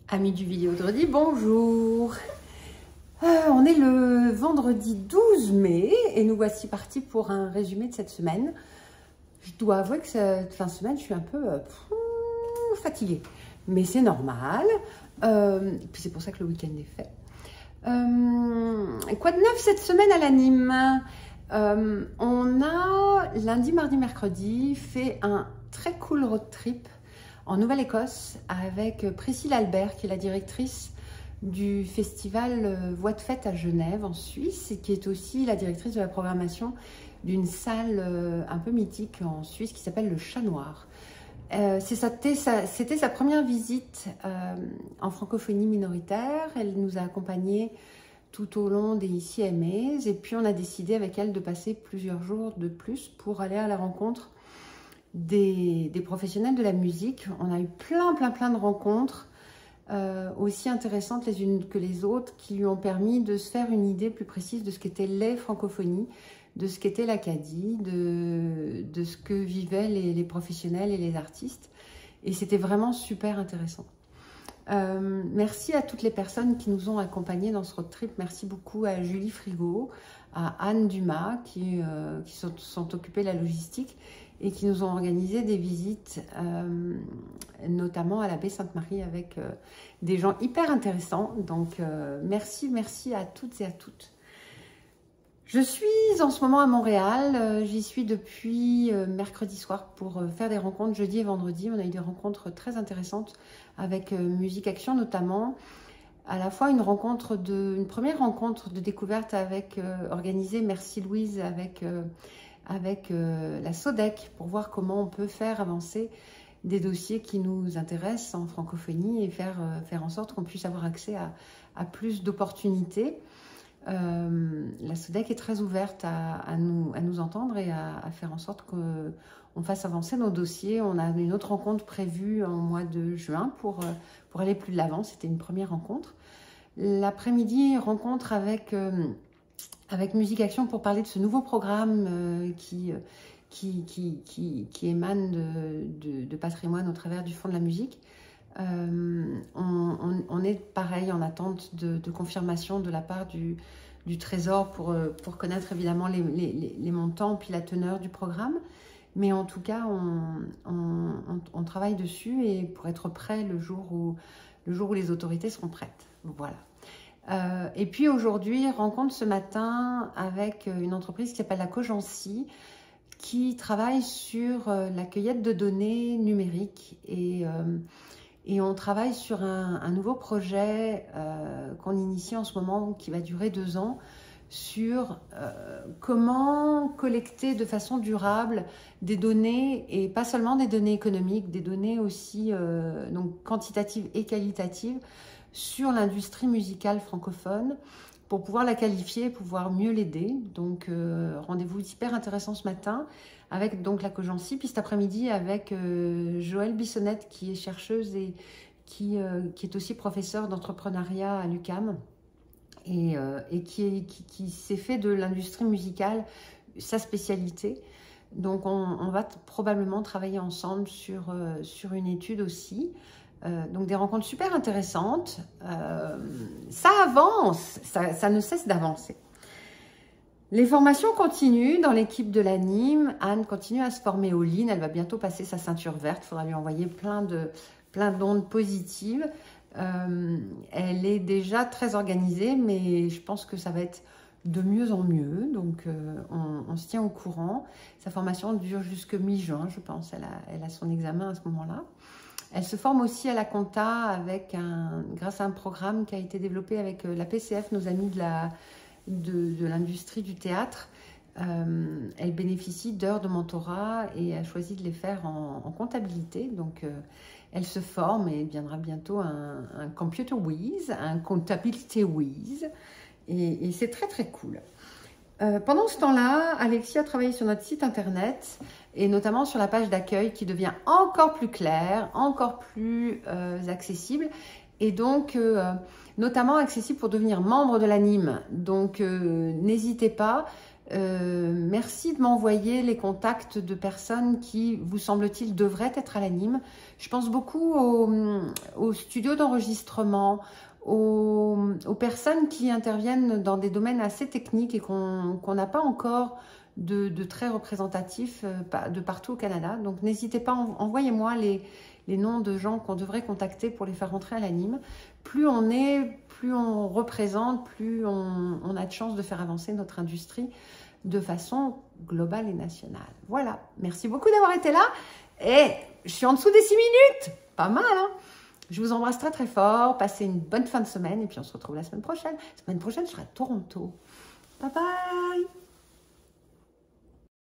Amis du Vidéodredi, bonjour. On est le vendredi 12 mai et nous voici partis pour un résumé de cette semaine. Je dois avouer que cette fin de semaine, je suis un peu fatiguée, mais c'est normal. Puis c'est pour ça que le week-end est fait. Quoi de neuf cette semaine à l'anime? On a lundi, mardi, mercredi fait un très cool road trip en Nouvelle-Écosse avec Priscille Albert, qui est la directrice du festival Voix de Fête à Genève en Suisse et qui est aussi la directrice de la programmation d'une salle un peu mythique en Suisse qui s'appelle le Chat Noir. C'était sa première visite en francophonie minoritaire. Elle nous a accompagnés tout au long des ICMAs et puis on a décidé avec elle de passer plusieurs jours de plus pour aller à la rencontre des professionnels de la musique. On a eu plein de rencontres aussi intéressantes les unes que les autres qui lui ont permis de se faire une idée plus précise de ce qu'étaient les francophonies, de ce qu'était l'Acadie, de ce que vivaient les professionnels et les artistes. Et c'était vraiment super intéressant. Merci à toutes les personnes qui nous ont accompagnés dans ce road trip. Merci beaucoup à Julie Frigo, à Anne Dumas qui sont occupées de la logistique et qui nous ont organisé des visites, notamment à la baie Sainte-Marie avec des gens hyper intéressants. Donc merci à toutes et à toutes. Je suis en ce moment à Montréal, j'y suis depuis mercredi soir pour faire des rencontres jeudi et vendredi. On a eu des rencontres très intéressantes avec Musique Action notamment. À la fois une première rencontre de découverte avec organisée, merci Louise, avec la SODEC pour voir comment on peut faire avancer des dossiers qui nous intéressent en francophonie et faire en sorte qu'on puisse avoir accès à plus d'opportunités. La SODEC est très ouverte à nous entendre et à faire en sorte qu'on fasse avancer nos dossiers. On a une autre rencontre prévue en mois de juin pour aller plus de l'avant. C'était une première rencontre. L'après-midi, rencontre avec Musique Action pour parler de ce nouveau programme qui émane de patrimoine au travers du Fonds de la musique. On est pareil en attente de confirmation de la part du Trésor pour connaître évidemment les montants puis la teneur du programme. Mais en tout cas, on travaille dessus et pour être prêt le jour où les autorités seront prêtes. Voilà. Et puis aujourd'hui, rencontre ce matin avec une entreprise qui s'appelle la Cogency, qui travaille sur la cueillette de données numériques et on travaille sur un nouveau projet qu'on initie en ce moment, qui va durer 2 ans, sur comment collecter de façon durable des données, et pas seulement des données économiques, des données aussi donc quantitatives et qualitatives, sur l'industrie musicale francophone, pour pouvoir la qualifier, pouvoir mieux l'aider. Donc rendez-vous hyper intéressant ce matin avec donc la Cogency, puis cet après-midi avec Joëlle Bissonnette qui est chercheuse et qui est aussi professeure d'entrepreneuriat à l'UQAM et qui s'est fait de l'industrie musicale sa spécialité. Donc on va probablement travailler ensemble sur une étude aussi. Donc des rencontres super intéressantes. Ça avance, ça ne cesse d'avancer. Les formations continuent dans l'équipe de l'anime. Anne continue à se former au lean. Elle va bientôt passer sa ceinture verte. Il faudra lui envoyer plein d'ondes positives. Elle est déjà très organisée, mais je pense que ça va être de mieux en mieux. Donc on se tient au courant. Sa formation dure jusque mi-juin, je pense. Elle a son examen à ce moment-là. Elle se forme aussi à la compta grâce à un programme qui a été développé avec la PCF, nos amis de l'industrie du théâtre. Elle bénéficie d'heures de mentorat et a choisi de les faire en comptabilité. Donc, elle se forme et deviendra bientôt un computer whiz, un comptabilité whiz. Et c'est très cool. Pendant ce temps-là, Alexis a travaillé sur notre site internet et notamment sur la page d'accueil qui devient encore plus claire, encore plus accessible et donc notamment accessible pour devenir membre de l'anime. Donc n'hésitez pas, Merci de m'envoyer les contacts de personnes qui, vous semble-t-il, devraient être à l'anime. Je pense beaucoup aux studios d'enregistrement, aux personnes qui interviennent dans des domaines assez techniques et qu'on n'a pas encore de très représentatifs de partout au Canada. Donc n'hésitez pas, envoyez-moi les noms de gens qu'on devrait contacter pour les faire rentrer à l'anime. Plus on est, plus on représente, plus on a de chances de faire avancer notre industrie de façon globale et nationale. Voilà, merci beaucoup d'avoir été là. Et je suis en dessous des 6 minutes, pas mal, hein? Je vous embrasse très très fort, passez une bonne fin de semaine et puis on se retrouve la semaine prochaine. La semaine prochaine, je serai à Toronto. Bye bye!